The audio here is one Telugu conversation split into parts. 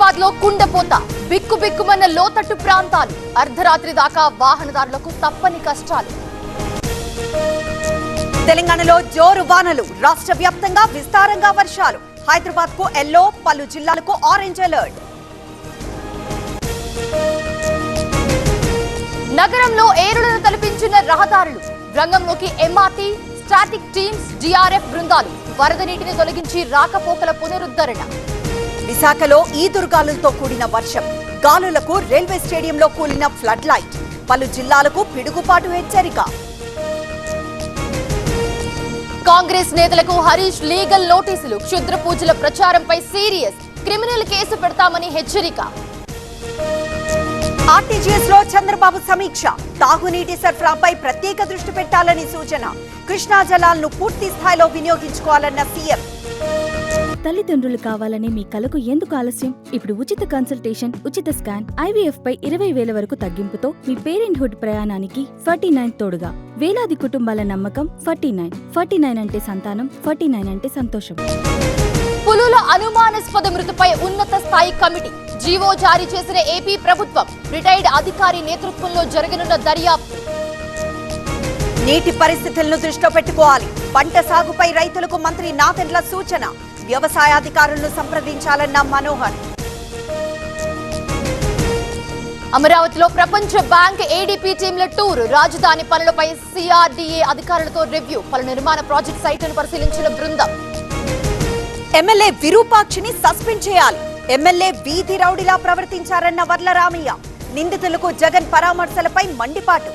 హైదరాబాద్ లో కుండపోత బిక్కుబిక్కుమన్న లోతట్టు ప్రాంతాలు అర్ధరాత్రి దాకా వాహనదారులకు తప్పని కష్టాలు. తెలంగాణలో జోరు వానలు, రాష్ట్ర వ్యాప్తంగా విస్తారంగా వర్షాలు. హైదరాబాద్ కు ఎల్లో, పలు జిల్లాలకు ఆరెంజ్ అలర్ట్. నగరంలో ఏరులను తలపించిన రహదారులు, రంగంలోకి ఎంఆర్టీ, స్టాటిక్ టీమ్స్, డిఆర్ఎఫ్ బృందాలు. వరద నీటిని తొలగించి రాకపోకల పునరుద్ధరణ. విశాఖలో ఈదురుగాలులతో కూడిన వర్షం, గాలులకు రైల్వే స్టేడియంలో కూలిన ఫ్లడ్ లైట్. పలు జిల్లాలకు పిడుగుపాటు హెచ్చరిక. కాంగ్రెస్ నేతలకు హరీష్ లీగల్ నోటీసులు, క్షుద్ర పూజల ప్రచారంపై సీరియస్, క్రిమినల్ కేసు పెడతామని హెచ్చరిక. ఆర్టీజీఎస్ లో చంద్రబాబు సమీక్ష, తాగునీటి సరఫరాపై ప్రత్యేక దృష్టి పెట్టాలని సూచన. కృష్ణా జలాలను పూర్తి స్థాయిలో వినియోగించుకోవాలన్న సీఎం. తల్లిదండ్రులు కావాలనే మీ కలకు ఎందుకు ఆలస్యం? ఇప్పుడు ఉచిత కన్సల్టేషన్, ఉచిత స్కాన్, IVF పై 20,000 వరకు తగ్గింపుతో మీ పేరెంట్హుడ్ ప్రయాణానికి 49 తోడుగా. వేలాది కుటుంబాల నమ్మకం 49 అంటే సంతానం, 49 అంటే సంతోషం. పులుల అనుమానాస్పద మృతిపై ఉన్నత స్థాయి కమిటీ జీవో జారీ చేసిన ఏపీ ప్రభుత్వం. రిటైర్డ్ అధికారి నేతృత్వంలో జరగనున్న దర్యాప్తు. నీటి పరిస్థితులను దృష్టిలో పెట్టుకోవాలి. పంట సాగుపై రైతులకు మంత్రి నాదెండ్ల సూచన. వ్యవసాయాధికారులను సంప్రదించాలన్న మనోహర్. అమరావతిలో ప్రపంచ బ్యాంక్ ADP టీంల టూర్, రాజధాని పనులపై CRDA అధికారులతో రివ్యూ. పలు నిర్మాణ ప్రాజెక్ట్ సైట్లను పరిశీలించిన బృందం. ఎమ్మెల్యే విరూపాక్షిని సస్పెండ్ చేయాలి. ఎమ్మెల్యే వీధి రౌడీలా ప్రవర్తించారన్న వర్లరామయ్య. నిందితులకు జగన్ పరామర్శలపై మండిపాటు.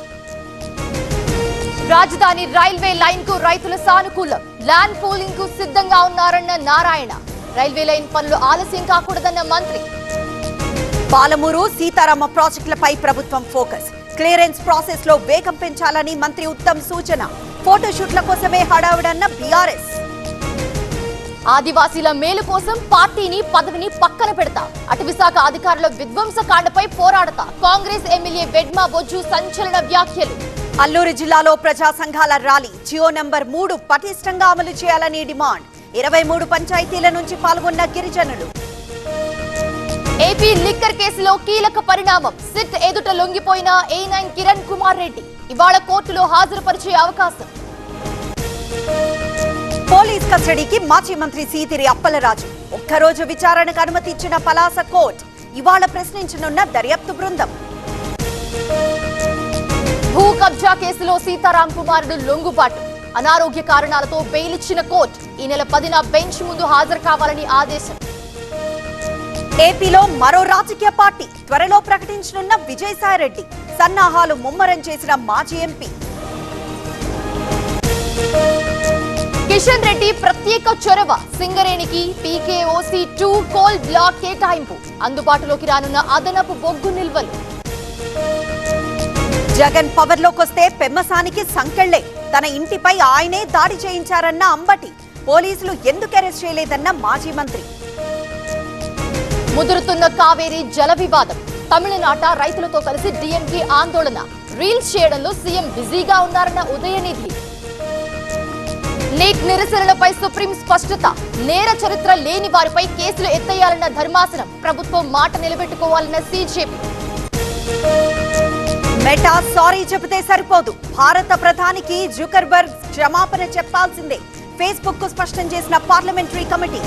రాజధాని రైల్వే లైన్ కు రైతుల సానుకూలం, ల్యాండ్ పూలింగ్ కు సిద్ధంగా ఉన్నారన్న నారాయణ. రైల్వే లైన్ పనులు ఆలస్యం కాకూడదన్న మంత్రి. పాలమూరు, సీతారామ ప్రాజెక్టులపై ప్రభుత్వం ఫోకస్. క్లియరెన్స్ ప్రాసెస్ లో వేగం పెంచాలని మంత్రి ఉత్తమ్ సూచన. ఫోటోషూట్ల కోసమే హడావుడన్న బీఆర్ఎస్. ఆదివాసీల మేలు కోసం పార్టీని, పదవిని పక్కన పెడతా, అటవీ శాఖ అధికారుల విధ్వంసకాండపై పోరాడతా. కాంగ్రెస్ ఎమ్మెల్యే వెడ్మా బొజ్జు సంచలన వ్యాఖ్యలు. అల్లూరు జిల్లాలో ప్రజా సంఘాల ర్యాలీ. జియో నంబర్ 3 పటిష్టంగా అమలు చేయాలని డిమాండ్. 23 పంచాయతీల నుంచి పాల్గొన్న గిరిజనులు. ఏపీ లిక్కర్ కేసులో కీలక పరిణామం. సిట్ ఎదుట లొంగిపోయిన A9 కిరణ్ కుమార్ రెడ్డి ఇవాళ కోర్టులో హాజరుపరిచే అవకాశం. పోలీస్ కస్టడీకి మాజీ మంత్రి సీతిరి అప్పలరాజు. ఒక్కరోజు విచారణకు అనుమతి ఇచ్చిన పలాస కోర్టు. ఇవాళ ప్రశ్నించనున్న దర్యాప్తు బృందం. భూ కబ్జా కేసులో సీతారాం కుమారుడు లొంగుబాటు. అనారోగ్య కారణాలతో బెయిల్ ఇచ్చిన కోర్టు ఈ నెల 10న బెంచ్ ముందు హాజరు కావాలని ఆదేశం. ఏపీలో మరో రాజకీయ పార్టీ త్వరలో ప్రకటించనున్న విజయసాయిరెడ్డి. సన్నాహాలు ముమ్మరం చేసిన మాజీ ఎంపీ. కిషన్ రెడ్డి ప్రత్యేక చొరవ. సింగరేణికి PKOC2 కోల్ బ్లాక్ కేటాయింపు. అందుబాటులోకి రానున్న అదనపు బొగ్గు నిల్వలు. జగన్ పవర్లోకొస్తే పెమ్మసానికి సంకెళ్లే. తన ఇంటిపై ఆయనే దాడి చేయించారన్న అంబటి. పోలీసులు ఎందుకు అరెస్ట్ చేయలేదన్న మాజీ మంత్రి. ముదురుతున్న కావేరీ జల వివాదం. తమిళనాట రైతులతో కలిసి DMK ఆందోళన. రీల్స్ చేయడంలో సీఎం బిజీగా ఉన్నారన్న ఉదయనిధి. నీట్ నిరసనలపై సుప్రీం స్పష్టత. నేర చరిత్ర లేని వారిపై కేసులు ఎత్తేయాలన్న ధర్మాసనం. ప్రభుత్వం మాట నిలబెట్టుకోవాలన్న CJP. మెటా సారీ చెబితే సరిపోదు. భారత ప్రధానికి జుకర్బర్గ్ క్షమాపణ చెప్పాల్సిందే. ఫేస్బుక్ కు స్పష్టం చేసిన పార్లమెంటరీ కమిటీ.